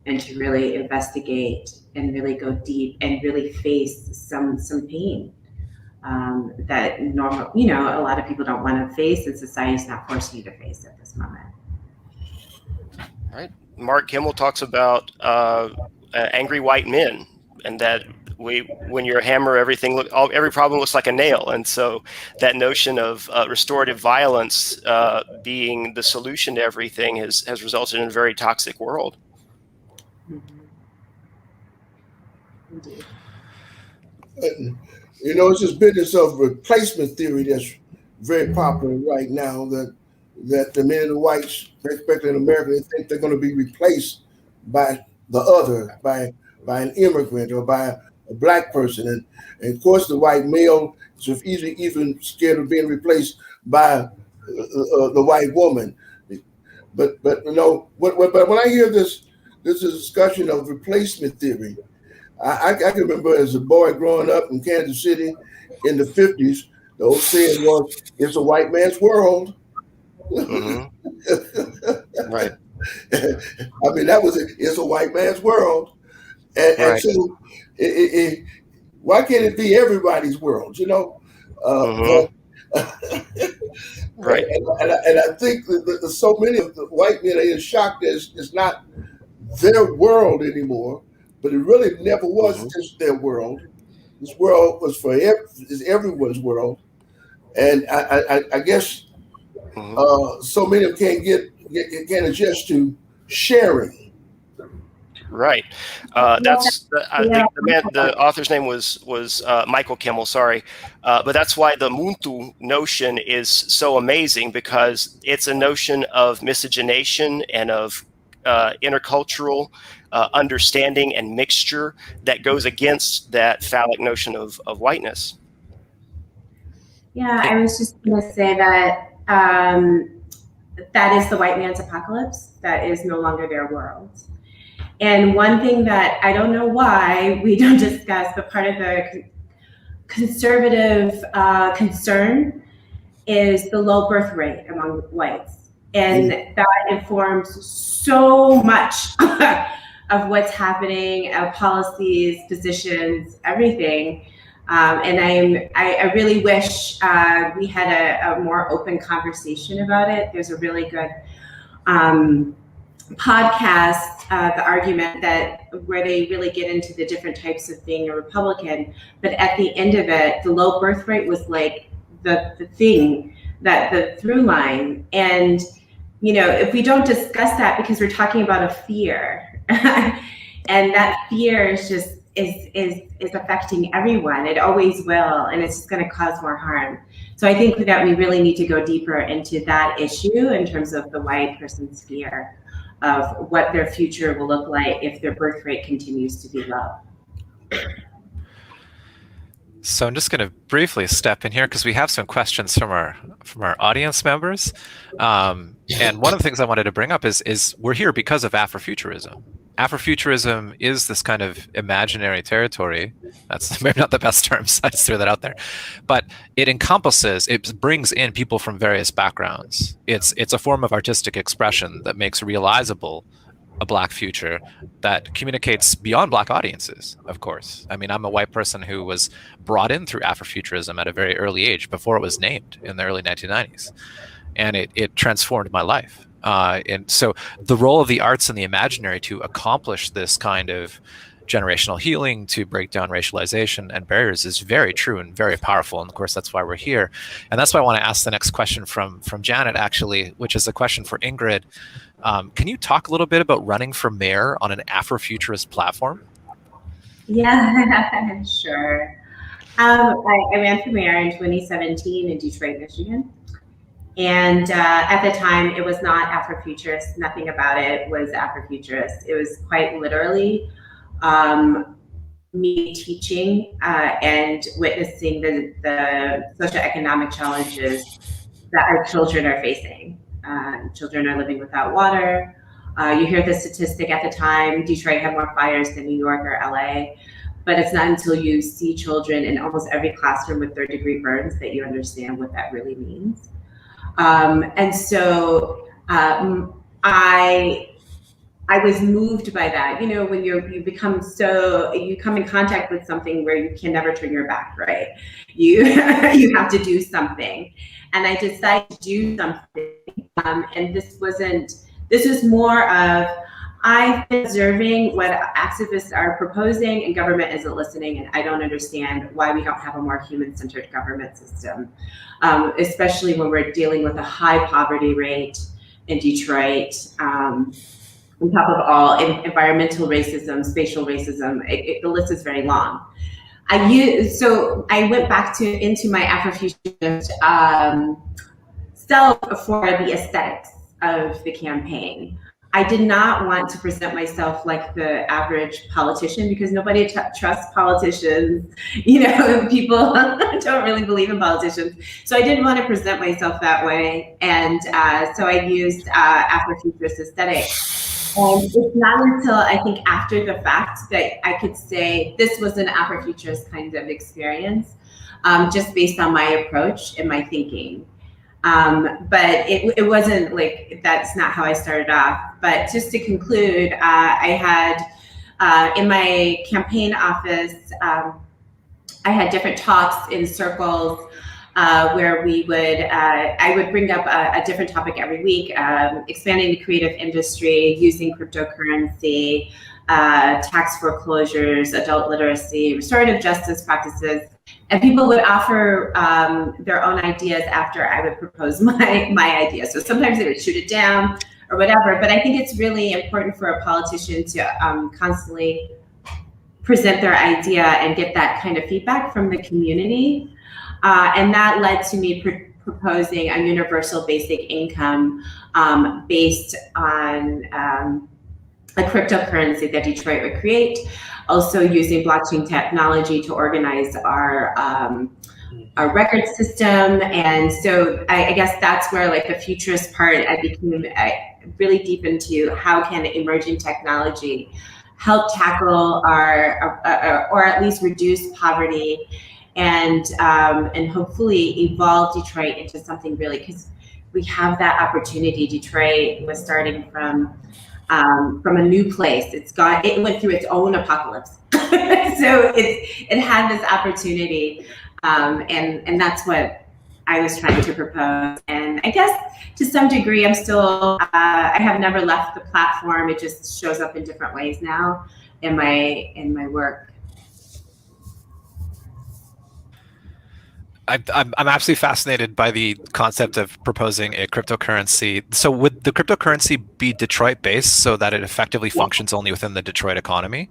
and to really investigate and really go deep and really face some pain that normal, a lot of people don't want to face, and society's not forcing you to face at this moment.
Right. Mark Kimmel talks about angry white men, and that when you're a hammer, every problem looks like a nail. And so that notion of restorative violence being the solution to everything has resulted in a very toxic world.
Indeed.
You know, it's this business of replacement theory that's very popular right now, that the men and the whites, especially in America, they think they're going to be replaced by the other, by an immigrant or by a black person. And of course, the white male is easily even scared of being replaced by the white woman. But you know, but when I hear this discussion of replacement theory, I can remember as a boy growing up in Kansas City in the 50s, the old saying was, "It's a white man's world."
Mm-hmm. Right.
I mean, that was it. It's a white man's world. And
Right.
so why can't it be everybody's world, you know?
Right.
And I think that so many of the white men are in shock that it's not their world anymore, but it really never was just their world. This world was is everyone's world. And I guess so many of them can't adjust to sharing.
Right. That's I think the author's name was Michael Kimmel. Sorry, but that's why the Muntu notion is so amazing, because it's a notion of miscegenation and of intercultural understanding and mixture that goes against that phallic notion of whiteness.
Yeah, I was just going to say that that is the white man's apocalypse. That is no longer their world. And one thing that I don't know why we don't discuss, but part of the conservative concern is the low birth rate among whites. And that informs so much of what's happening, policies, positions, everything. And I really wish we had a more open conversation about it. There's a really good podcast, The Argument, where they really get into the different types of being a Republican. But at the end of it, the low birth rate was like the thing, that the through line. And, you know, if we don't discuss that, because we're talking about a fear, and that fear is just is affecting everyone. It always will, and it's just going to cause more harm. So I think that we really need to go deeper into that issue in terms of the white person's fear of what their future will look like if their birth rate continues to be low.
So I'm just going to briefly step in here because we have some questions from our audience members. And one of the things I wanted to bring up is we're here because of Afrofuturism. Afrofuturism is this kind of imaginary territory. That's maybe not the best terms. I just threw that out there. But it brings in people from various backgrounds. It's a form of artistic expression that makes realizable a Black future that communicates beyond Black audiences, of course. I mean, I'm a white person who was brought in through Afrofuturism at a very early age, before it was named in the early 1990s. And it transformed my life. And so the role of the arts and the imaginary to accomplish this kind of generational healing, to break down racialization and barriers, is very true and very powerful. And of course, that's why we're here. And that's why I want to ask the next question from Janet, actually, which is a question for Ingrid. Can you talk a little bit about running for mayor on an Afrofuturist platform?
Yeah, sure. I ran for mayor in 2017 in Detroit, Michigan. And at the time, it was not Afrofuturist. Nothing about it was Afrofuturist. It was quite literally me teaching and witnessing the socioeconomic challenges that our children are facing. Children are living without water. You hear the statistic at the time, Detroit had more fires than New York or LA. But it's not until you see children in almost every classroom with third-degree burns that you understand what that really means. And so I was moved by that. You know, when you come in contact with something where you can never turn your back, right? You have to do something. And I decided to do something. And this was more of, I've been observing what activists are proposing and government isn't listening, and I don't understand why we don't have a more human-centered government system, especially when we're dealing with a high poverty rate in Detroit, on top of all environmental racism, spatial racism. The list is very long. So I went back into my Afrofuturist self for the aesthetics of the campaign. I did not want to present myself like the average politician, because nobody trusts politicians. People don't really believe in politicians. So I didn't want to present myself that way. And so I used Afrofuturist aesthetics. And it's not until I think after the fact that I could say this was an Afrofuturist kind of experience, just based on my approach and my thinking. But it wasn't like, that's not how I started off. But just to conclude, I had in my campaign office, I had different talks in circles where I would bring up a different topic every week, expanding the creative industry, using cryptocurrency, tax foreclosures, adult literacy, restorative justice practices. And people would offer their own ideas after I would propose my idea. So sometimes they would shoot it down or whatever, but I think it's really important for a politician to constantly present their idea and get that kind of feedback from the community. And that led to me proposing a universal basic income based on a cryptocurrency that Detroit would create, also using blockchain technology to organize our record system. And so I guess that's where, like, the futurist part, I became really deep into how can emerging technology help tackle or at least reduce poverty, and hopefully evolve Detroit into something really, because we have that opportunity. Detroit was starting from a new place. It went through its own apocalypse. So it had this opportunity, and that's what I was trying to propose. And I guess to some degree, I'm still, I have never left the platform. It just shows up in different ways now in my work.
I'm absolutely fascinated by the concept of proposing a cryptocurrency. So would the cryptocurrency be Detroit-based so that it effectively functions only within the Detroit economy?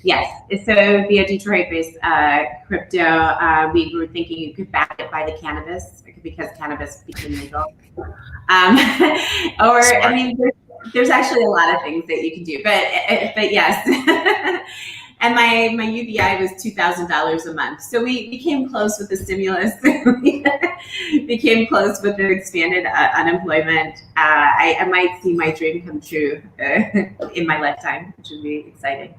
Yes, so it would be a Detroit-based crypto. We were thinking you could back it by the cannabis, because cannabis became legal. Or,
Smart.
I mean, there's actually a lot of things that you can do, but yes. And my UBI was $2,000 a month. So we became close with the stimulus. We became close with the expanded unemployment. I might see my dream come true in my lifetime, which would be exciting.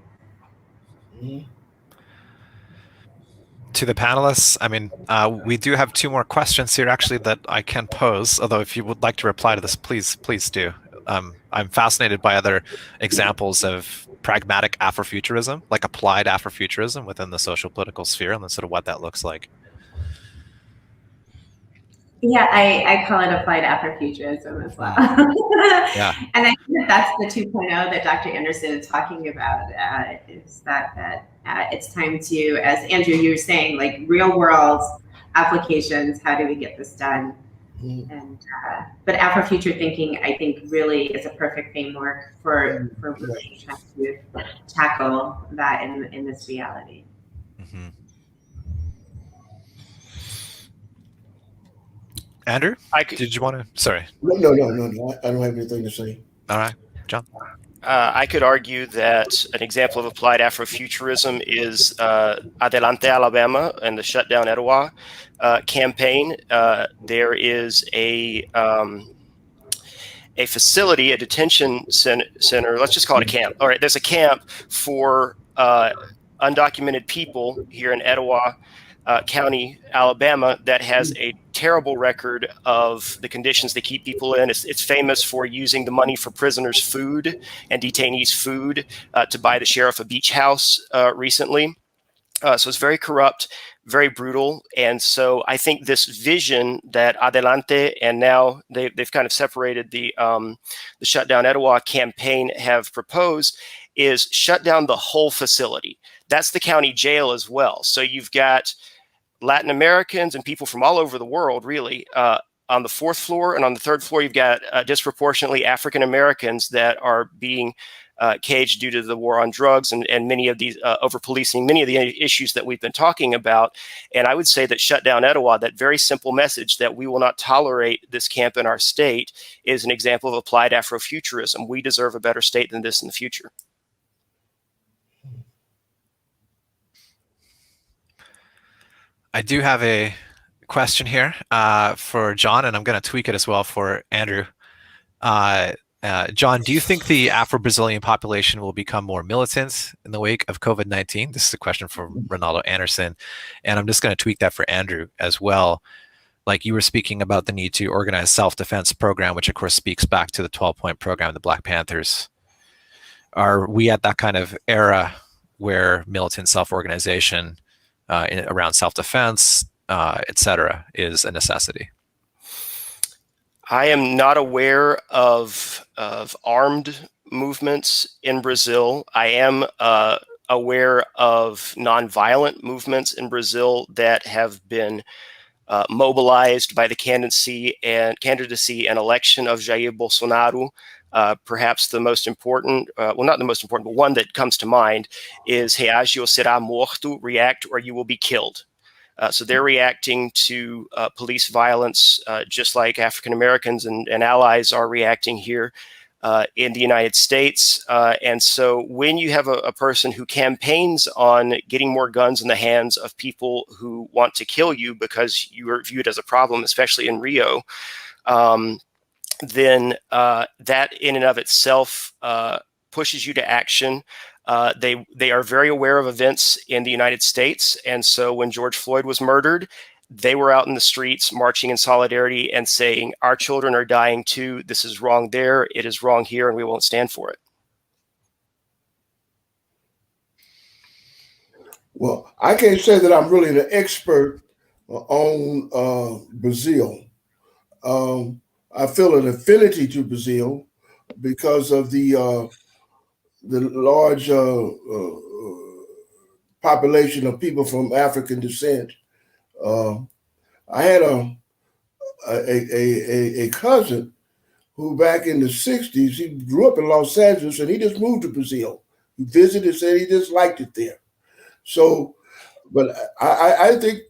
To the panelists, I mean, we do have 2 more questions here actually that I can pose, although if you would like to reply to this, please do. I'm fascinated by other examples of pragmatic Afrofuturism, like applied Afrofuturism within the social political sphere, and then sort of what that looks like.
Yeah, I call it applied Afrofuturism as well.
Yeah.
And I think that's the 2.0 that Dr. Anderson is talking about, is that it's time to, as Andrew, you were saying, like, real world applications, how do we get this done? And but Afrofuture thinking, I think, really is a perfect framework for really trying to tackle that in this reality.
Mm-hmm. Andrew, did you want to? Sorry.
No. I don't have anything to say.
All right, John.
I could argue that an example of applied Afrofuturism is Adelante Alabama and the Shutdown Etowah campaign. There is a facility, a detention center, let's just call it a camp. All right, there's a camp for undocumented people here in Etowah County, Alabama, that has a terrible record of the conditions they keep people in. It's famous for using the money for prisoners' food and detainees' food to buy the sheriff a beach house recently. So it's very corrupt, very brutal. And so I think this vision that Adelante and now they've kind of separated the Shutdown Etowah campaign have proposed is shut down the whole facility. That's the county jail as well. So you've got Latin Americans and people from all over the world, really, on the fourth floor, and on the third floor, you've got disproportionately African Americans that are being caged due to the war on drugs and many of these over-policing, many of the issues that we've been talking about. And I would say that Shut Down Etowah, that very simple message that we will not tolerate this camp in our state, is an example of applied Afrofuturism. We deserve a better state than this in the future.
I do have a question here for John, and I'm going to tweak it as well for Andrew. John, do you think the Afro-Brazilian population will become more militant in the wake of COVID-19? This is a question from Ronaldo Anderson, and I'm just going to tweak that for Andrew as well. Like you were speaking about the need to organize self-defense program, which of course speaks back to the 12-point program of the Black Panthers. Are we at that kind of era where militant self-organization around self-defense, etc., is a necessity?
I am not aware of armed movements in Brazil. I am aware of nonviolent movements in Brazil that have been mobilized by the candidacy and election of Jair Bolsonaro. Perhaps the most important, well, not the most important, but one that comes to mind is Reage ou será morto, react or you will be killed. So they're reacting to police violence just like African Americans and allies are reacting here in the United States. And so when you have a person who campaigns on getting more guns in the hands of people who want to kill you because you are viewed as a problem, especially in Rio, then that in and of itself pushes you to action. They are very aware of events in the United States. And so when George Floyd was murdered, they were out in the streets marching in solidarity and saying, our children are dying too. This is wrong there. It is wrong here, and we won't stand for it.
Well, I can't say that I'm really an expert on Brazil. I feel an affinity to Brazil because of the large population of people from African descent. I had a cousin who back in the 60s, he grew up in Los Angeles and he just moved to Brazil. He visited, said he just liked it there. So, but I think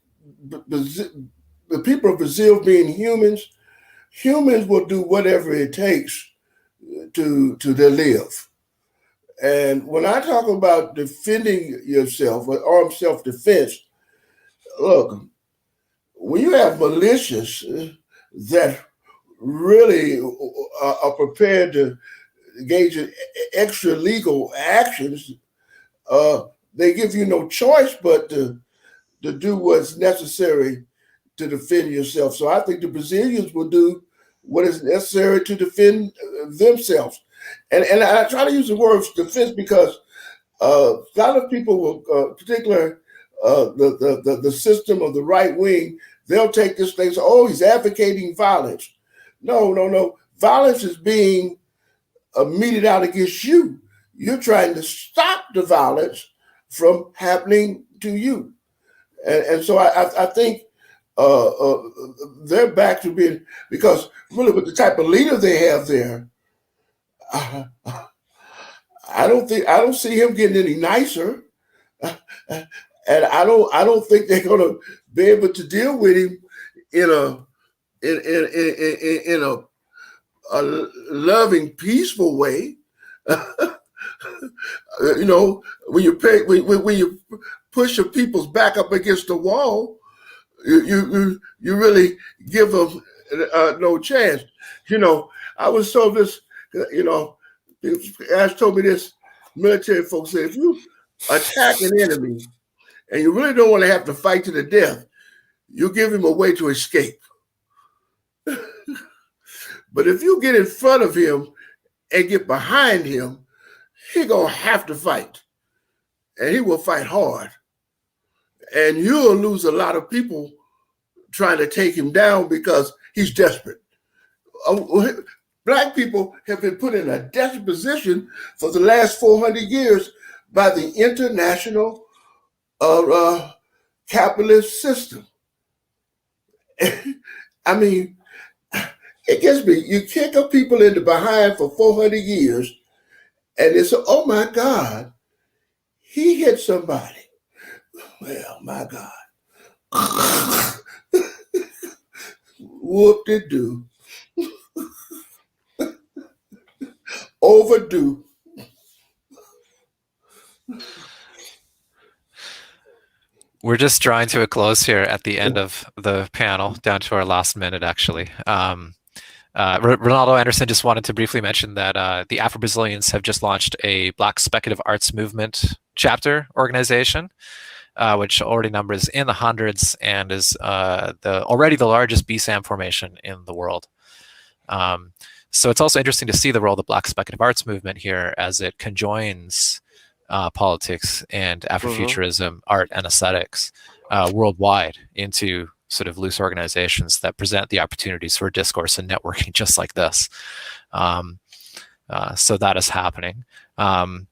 the people of Brazil being humans will do whatever it takes to live. And when I talk about defending yourself or armed self-defense, look, when you have militias that really are prepared to engage in extra legal actions, they give you no choice but to do what's necessary to defend yourself. So I think the Brazilians will do what is necessary to defend themselves. And I try to use the word defense because a lot of people will, particularly the system of the right wing, they'll take this thing, say, oh, he's advocating violence. No. Violence is being meted out against you. You're trying to stop the violence from happening to you. And so I think they're back to being, because really with the type of leader they have there, I don't see him getting any nicer, and I don't think they're going to be able to deal with him in a loving, peaceful way. You know, when you push your people's back up against the wall, you really give them no chance. You know, I was told this. You know, Ash told me this. Military folks say, if you attack an enemy and you really don't want to have to fight to the death, you give him a way to escape. But if you get in front of him and get behind him, he's going to have to fight. And he will fight hard. And you'll lose a lot of people trying to take him down because he's desperate. Black people have been put in a desperate position for the last 400 years by the international capitalist system. I mean, It gets me. You kick up people in the behind for 400 years, and it's, oh my God, he hit somebody. Well, my God. Whoop-de-doo. Overdue.
We're just drawing to a close here at the end of the panel, down to our last minute, actually. Ronaldo Anderson just wanted to briefly mention that the Afro-Brazilians have just launched a Black Speculative Arts Movement chapter organization, which already numbers in the hundreds and is already the largest BSAM formation in the world. So it's also interesting to see the role of the Black Speculative Arts Movement here as it conjoins politics and Afrofuturism, art, and aesthetics worldwide into sort of loose organizations that present the opportunities for discourse and networking just like this. So that is happening. I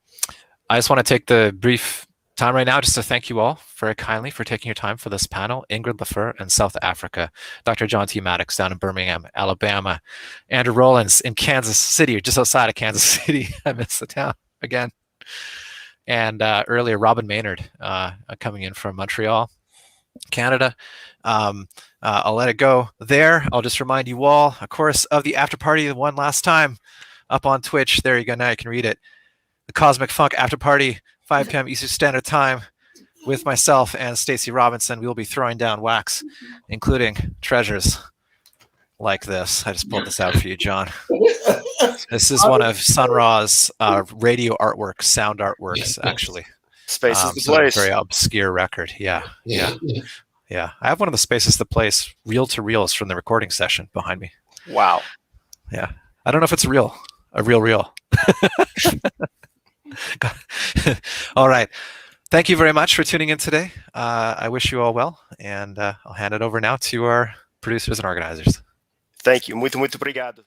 just want to take the brief time right now just to thank you all very kindly for taking your time for this panel. Ingrid Lafleur in South Africa, Dr. John T. Maddox down in Birmingham, Alabama, Andrew Rollins in Kansas City, or just outside of Kansas City. I miss the town again. And earlier, Robyn Maynard coming in from Montreal, Canada. I'll let it go there. I'll just remind you all, of course, of the after party one last time up on Twitch. There you go. Now you can read it. The Cosmic Funk after party, 5 p.m. Eastern Standard Time, with myself and Stacey Robinson. We will be throwing down wax, including treasures like this. I just pulled this out for you, John. This is one of Sun Ra's radio artworks, sound artworks, actually.
Space is the
So a
place.
very obscure record. Yeah. I have one of the Space is the Place reel-to-reels from the recording session behind me.
Wow.
Yeah. I don't know if it's a reel. All right. Thank you very much for tuning in today. I wish you all well, and I'll hand it over now to our producers and organizers.
Thank you. Muito obrigado.